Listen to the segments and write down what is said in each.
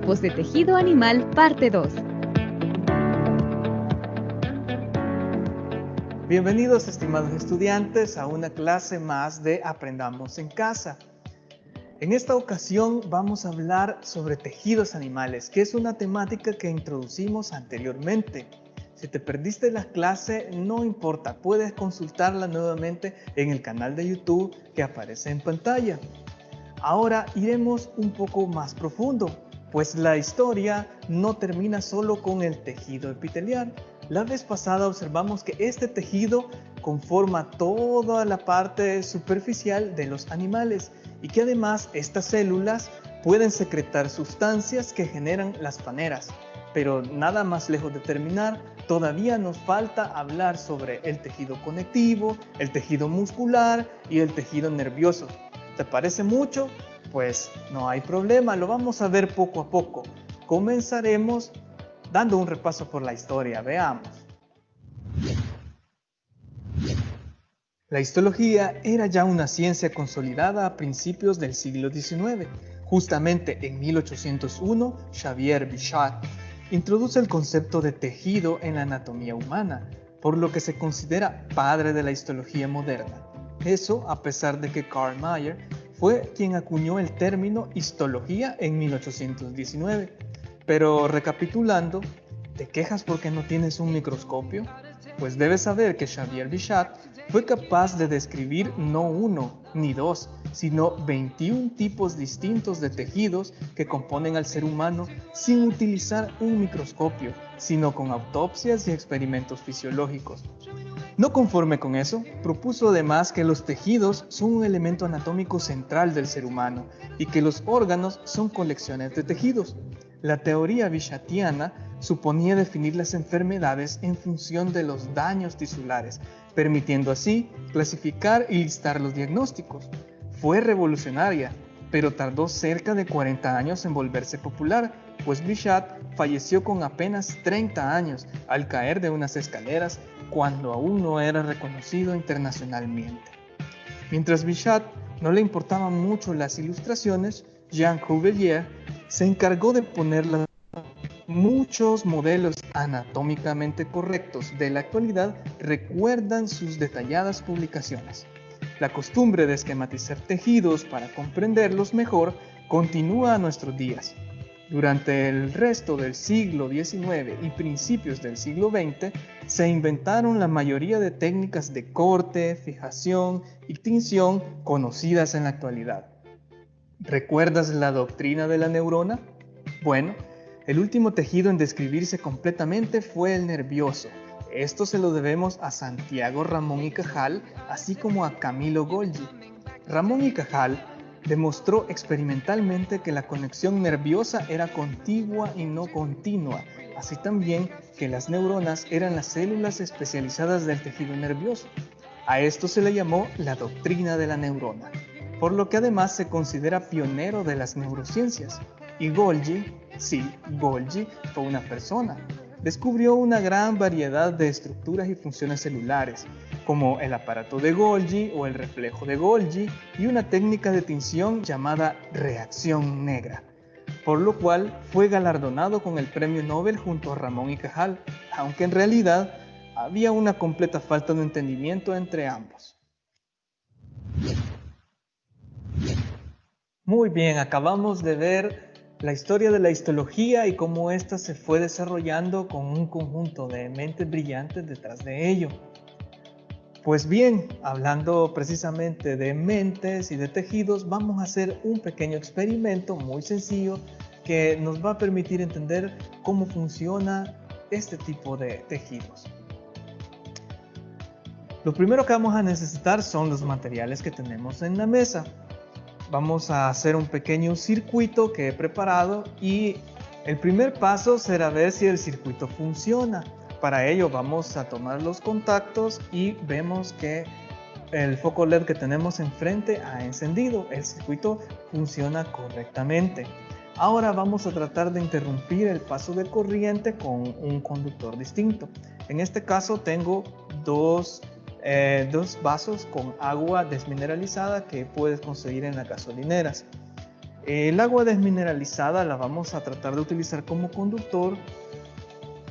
Tipos de tejido animal, parte 2. Bienvenidos, estimados estudiantes, a una clase más de Aprendamos en Casa. En esta ocasión vamos a hablar sobre tejidos animales, que es una temática que introducimos anteriormente. Si te perdiste la clase, no importa, puedes consultarla nuevamente en el canal de YouTube que aparece en pantalla. Ahora iremos un poco más profundo, pues la historia no termina solo con el tejido epitelial. La vez pasada observamos que este tejido conforma toda la parte superficial de los animales y que además estas células pueden secretar sustancias que generan las paneras. Pero nada más lejos de terminar, todavía nos falta hablar sobre el tejido conectivo, el tejido muscular y el tejido nervioso. ¿Te parece mucho? Pues no hay problema, lo vamos a ver poco a poco. Comenzaremos dando un repaso por la historia, veamos. La histología era ya una ciencia consolidada a principios del siglo XIX. Justamente en 1801, Xavier Bichat introduce el concepto de tejido en la anatomía humana, por lo que se considera padre de la histología moderna. Eso a pesar de que Carl Mayer fue quien acuñó el término histología en 1819. Pero recapitulando, ¿te quejas porque no tienes un microscopio? Pues debes saber que Xavier Bichat fue capaz de describir no uno ni dos, sino 21 tipos distintos de tejidos que componen al ser humano sin utilizar un microscopio, sino con autopsias y experimentos fisiológicos. No conforme con eso, propuso además que los tejidos son un elemento anatómico central del ser humano y que los órganos son colecciones de tejidos. La teoría bichatiana suponía definir las enfermedades en función de los daños tisulares, permitiendo así clasificar y listar los diagnósticos. Fue revolucionaria, pero tardó cerca de 40 años en volverse popular, pues Bichat falleció con apenas 30 años al caer de unas escaleras cuando aún no era reconocido internacionalmente. Mientras Bichat no le importaban mucho las ilustraciones, Jean Cuvier se encargó de ponerlas. Muchos modelos anatómicamente correctos de la actualidad recuerdan sus detalladas publicaciones. La costumbre de esquematizar tejidos para comprenderlos mejor continúa a nuestros días. Durante el resto del siglo XIX y principios del siglo XX, se inventaron la mayoría de técnicas de corte, fijación y tinción conocidas en la actualidad. ¿Recuerdas la doctrina de la neurona? Bueno, el último tejido en describirse completamente fue el nervioso. Esto se lo debemos a Santiago Ramón y Cajal, así como a Camilo Golgi. Ramón y Cajal demostró experimentalmente que la conexión nerviosa era contigua y no continua, así también que las neuronas eran las células especializadas del tejido nervioso. A esto se le llamó la doctrina de la neurona, por lo que además se considera pionero de las neurociencias. Y Golgi, sí, Golgi fue una persona. Descubrió una gran variedad de estructuras y funciones celulares, como el aparato de Golgi o el reflejo de Golgi y una técnica de tinción llamada reacción negra, por lo cual fue galardonado con el premio Nobel junto a Ramón y Cajal, aunque en realidad había una completa falta de entendimiento entre ambos. Muy bien, acabamos de ver la historia de la histología y cómo ésta se fue desarrollando con un conjunto de mentes brillantes detrás de ello. Pues bien, hablando precisamente de mentes y de tejidos, vamos a hacer un pequeño experimento muy sencillo que nos va a permitir entender cómo funciona este tipo de tejidos. Lo primero que vamos a necesitar son los materiales que tenemos en la mesa. Vamos a hacer un pequeño circuito que he preparado y el primer paso será ver si el circuito funciona. Para ello vamos a tomar los contactos y vemos que el foco LED que tenemos enfrente ha encendido. El circuito funciona correctamente. Ahora vamos a tratar de interrumpir el paso de corriente con un conductor distinto. En este caso tengo dos vasos con agua desmineralizada que puedes conseguir en las gasolineras. El agua desmineralizada la vamos a tratar de utilizar como conductor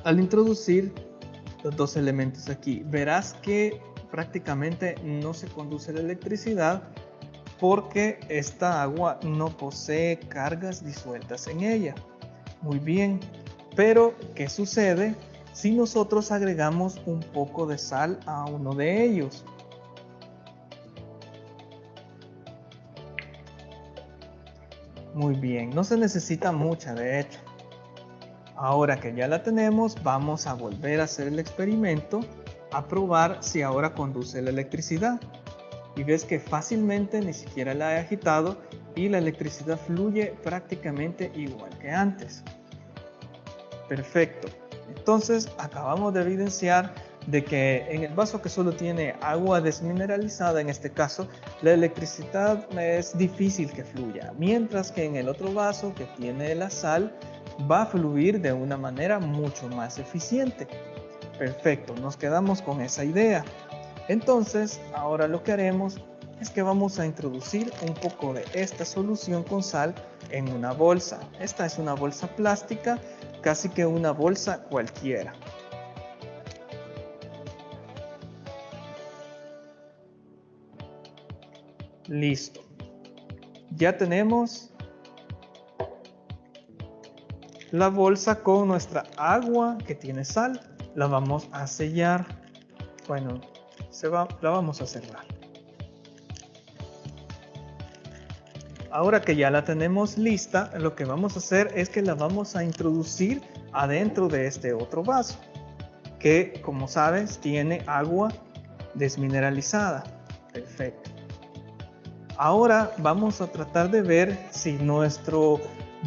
al introducir los dos elementos aquí. Verás que prácticamente no se conduce la electricidad porque esta agua no posee cargas disueltas en ella. Muy bien, pero ¿qué sucede si nosotros agregamos un poco de sal a uno de ellos? Muy bien, no se necesita mucha de hecho. Ahora que ya la tenemos, vamos a volver a hacer el experimento a probar si ahora conduce la electricidad. Y ves que fácilmente ni siquiera la he agitado y la electricidad fluye prácticamente igual que antes. Perfecto. Entonces acabamos de evidenciar de que en el vaso que solo tiene agua desmineralizada, en este caso, la electricidad es difícil que fluya, mientras que en el otro vaso que tiene la sal va a fluir de una manera mucho más eficiente. Perfecto, nos quedamos con esa idea. Entonces, ahora lo que haremos es que vamos a introducir un poco de esta solución con sal en una bolsa. Esta es una bolsa plástica, casi que una bolsa cualquiera. Listo. Ya tenemos la bolsa con nuestra agua que tiene sal. La vamos a sellar. Bueno, la vamos a cerrar. Ahora que ya la tenemos lista, lo que vamos a hacer es que la vamos a introducir adentro de este otro vaso, que como sabes tiene agua desmineralizada. Perfecto. Ahora vamos a tratar de ver si nuestro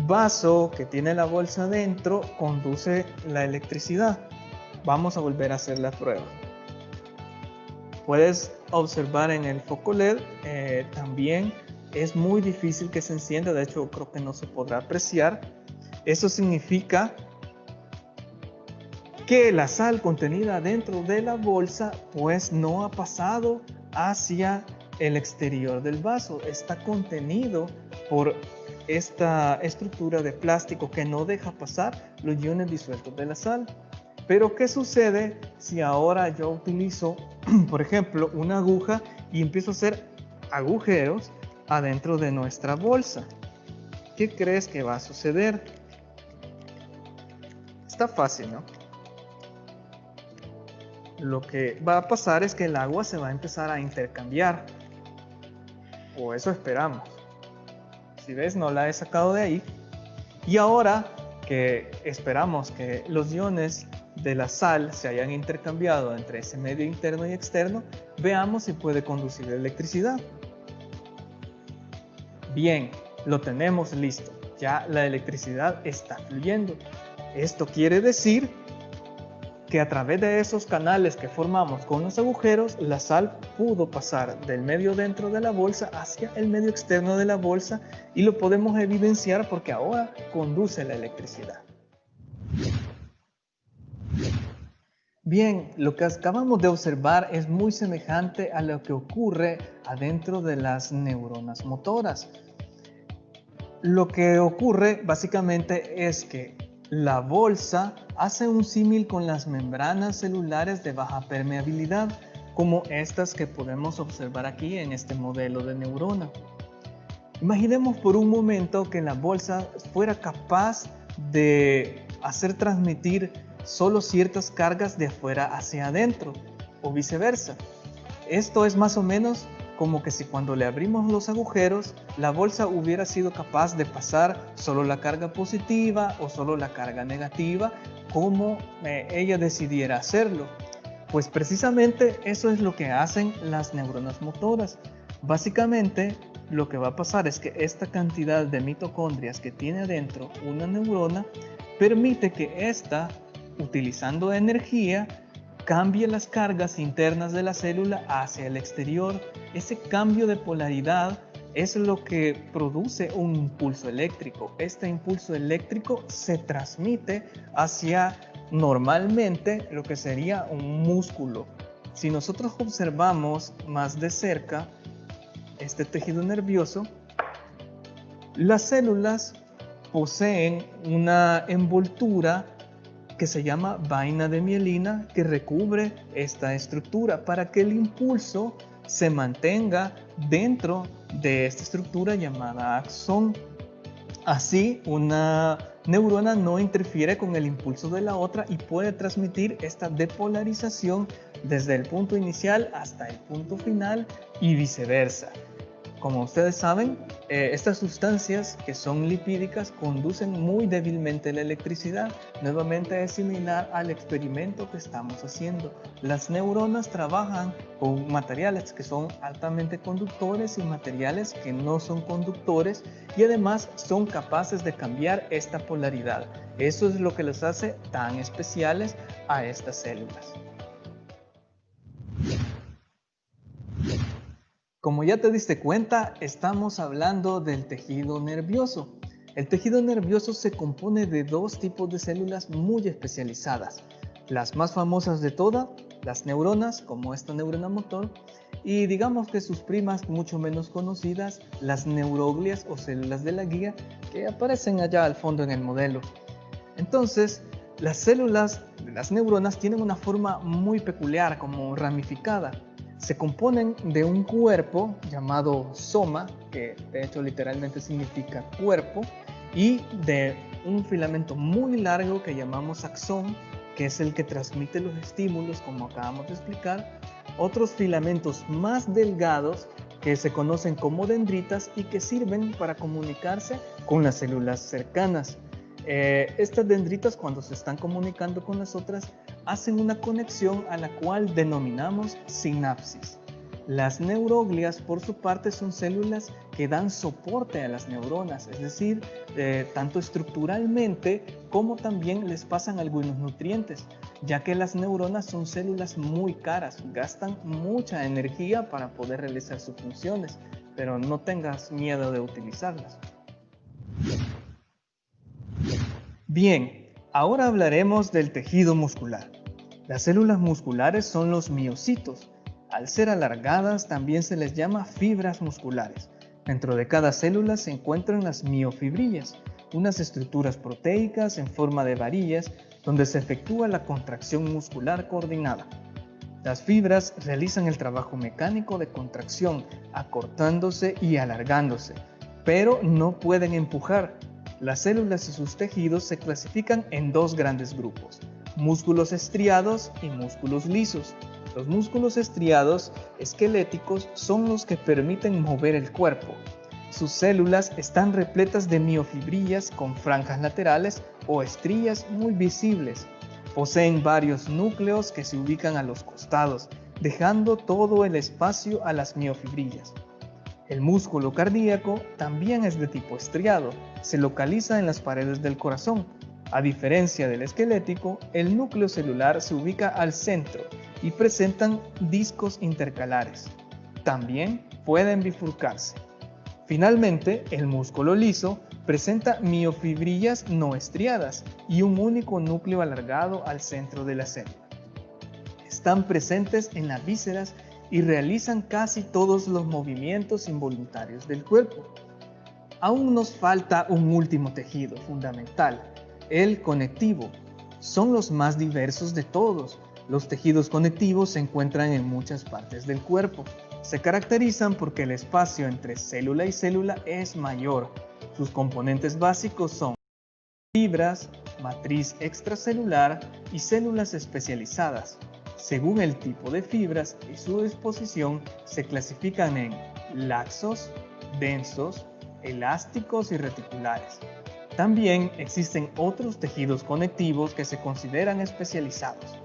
vaso que tiene la bolsa dentro conduce la electricidad. Vamos a volver a hacer la prueba. Puedes observar en el foco LED también es muy difícil que se encienda, de hecho creo que no se podrá apreciar. Eso significa que la sal contenida dentro de la bolsa pues no ha pasado hacia el exterior del vaso, está contenido por esta estructura de plástico que no deja pasar los iones disueltos de la sal. Pero ¿qué sucede si ahora yo utilizo, por ejemplo, una aguja y empiezo a hacer agujeros adentro de nuestra bolsa? ¿Qué crees que va a suceder? Está fácil, ¿no? Lo que va a pasar es que el agua se va a empezar a intercambiar. O eso esperamos. Si ves, no la he sacado de ahí. Y ahora que esperamos que los iones de la sal se hayan intercambiado entre ese medio interno y externo, veamos si puede conducir electricidad. Bien, lo tenemos listo. Ya la electricidad está fluyendo. Esto quiere decir que a través de esos canales que formamos con los agujeros, la sal pudo pasar del medio dentro de la bolsa hacia el medio externo de la bolsa y lo podemos evidenciar porque ahora conduce la electricidad. Bien, lo que acabamos de observar es muy semejante a lo que ocurre adentro de las neuronas motoras. Lo que ocurre básicamente es que la bolsa hace un símil con las membranas celulares de baja permeabilidad, como estas que podemos observar aquí en este modelo de neurona. Imaginemos por un momento que la bolsa fuera capaz de hacer transmitir solo ciertas cargas de afuera hacia adentro, o viceversa. Esto es más o menos como que si cuando le abrimos los agujeros, la bolsa hubiera sido capaz de pasar solo la carga positiva o solo la carga negativa, como ella decidiera hacerlo. Pues precisamente eso es lo que hacen las neuronas motoras. Básicamente, lo que va a pasar es que esta cantidad de mitocondrias que tiene adentro una neurona permite que ésta, utilizando energía, cambie las cargas internas de la célula hacia el exterior. Ese cambio de polaridad es lo que produce un impulso eléctrico. Este impulso eléctrico se transmite hacia normalmente lo que sería un músculo. Si nosotros observamos más de cerca este tejido nervioso, Las células poseen una envoltura que se llama vaina de mielina que recubre esta estructura para que el impulso se mantenga dentro de esta estructura llamada axón. Así, una neurona no interfiere con el impulso de la otra y puede transmitir esta depolarización desde el punto inicial hasta el punto final y viceversa. Como ustedes saben, estas sustancias que son lipídicas conducen muy débilmente la electricidad. Nuevamente es similar al experimento que estamos haciendo. Las neuronas trabajan con materiales que son altamente conductores y materiales que no son conductores y además son capaces de cambiar esta polaridad. Eso es lo que los hace tan especiales a estas células. Como ya te diste cuenta, estamos hablando del tejido nervioso. El tejido nervioso se compone de dos tipos de células muy especializadas. Las más famosas de todas, las neuronas, como esta neurona motor, y digamos que sus primas mucho menos conocidas, las neuroglias o células de la guía, que aparecen allá al fondo en el modelo. Entonces, las células de las neuronas tienen una forma muy peculiar, como ramificada. Se componen de un cuerpo llamado soma, que de hecho literalmente significa cuerpo, y de un filamento muy largo que llamamos axón, que es el que transmite los estímulos, como acabamos de explicar, otros filamentos más delgados que se conocen como dendritas y que sirven para comunicarse con las células cercanas. Estas dendritas, cuando se están comunicando con las otras, hacen una conexión a la cual denominamos sinapsis. Las neuroglias, por su parte, son células que dan soporte a las neuronas, es decir, tanto estructuralmente como también les pasan algunos nutrientes, ya que las neuronas son células muy caras, gastan mucha energía para poder realizar sus funciones, pero no tengas miedo de utilizarlas. Bien, ahora hablaremos del tejido muscular. Las células musculares son los miocitos. Al ser alargadas, también se les llama fibras musculares. Dentro de cada célula se encuentran las miofibrillas, unas estructuras proteicas en forma de varillas donde se efectúa la contracción muscular coordinada. Las fibras realizan el trabajo mecánico de contracción, acortándose y alargándose, pero no pueden empujar. Las células y sus tejidos se clasifican en dos grandes grupos: músculos estriados y músculos lisos. Los músculos estriados esqueléticos son los que permiten mover el cuerpo. Sus células están repletas de miofibrillas con franjas laterales o estrías muy visibles. Poseen varios núcleos que se ubican a los costados, dejando todo el espacio a las miofibrillas. El músculo cardíaco también es de tipo estriado, se localiza en las paredes del corazón. A diferencia del esquelético, el núcleo celular se ubica al centro y presentan discos intercalares. También pueden bifurcarse. Finalmente, el músculo liso presenta miofibrillas no estriadas y un único núcleo alargado al centro de la célula. Están presentes en las vísceras y realizan casi todos los movimientos involuntarios del cuerpo. Aún nos falta un último tejido fundamental, el conectivo. Son los más diversos de todos. Los tejidos conectivos se encuentran en muchas partes del cuerpo. Se caracterizan porque el espacio entre célula y célula es mayor. Sus componentes básicos son fibras, matriz extracelular y células especializadas. Según el tipo de fibras y su disposición, se clasifican en laxos, densos, elásticos y reticulares. También existen otros tejidos conectivos que se consideran especializados.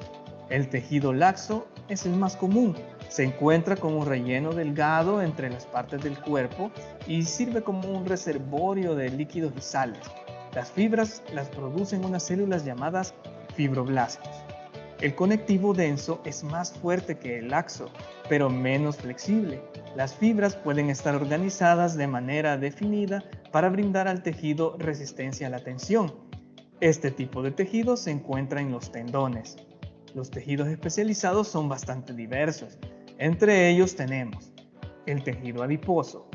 El tejido laxo es el más común. Se encuentra como un relleno delgado entre las partes del cuerpo y sirve como un reservorio de líquidos y sales. Las fibras las producen unas células llamadas fibroblastos. El conectivo denso es más fuerte que el laxo, pero menos flexible. Las fibras pueden estar organizadas de manera definida para brindar al tejido resistencia a la tensión. Este tipo de tejido se encuentra en los tendones. Los tejidos especializados son bastante diversos. Entre ellos tenemos el tejido adiposo,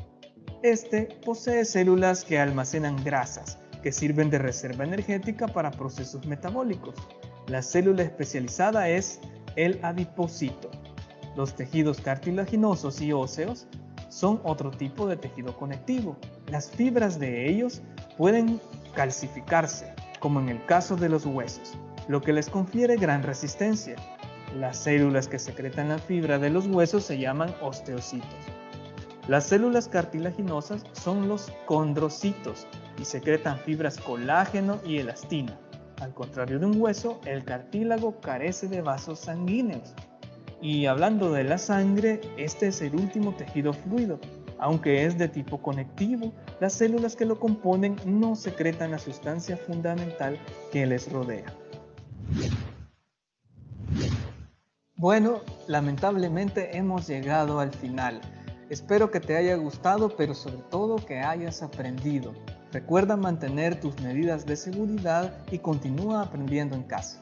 Este posee células que almacenan grasas, que sirven de reserva energética para procesos metabólicos. La célula especializada es el adipocito. Los tejidos cartilaginosos y óseos son otro tipo de tejido conectivo. Las fibras de ellos pueden calcificarse, como en el caso de los huesos, lo que les confiere gran resistencia. Las células que secretan la fibra de los huesos se llaman osteocitos. Las células cartilaginosas son los condrocitos y secretan fibras colágeno y elastina. Al contrario de un hueso, el cartílago carece de vasos sanguíneos. Y hablando de la sangre, este es el último tejido fluido. Aunque es de tipo conectivo, las células que lo componen no secretan la sustancia fundamental que les rodea. Bueno, lamentablemente hemos llegado al final. Espero que te haya gustado, pero sobre todo que hayas aprendido. Recuerda mantener tus medidas de seguridad y continúa aprendiendo en casa.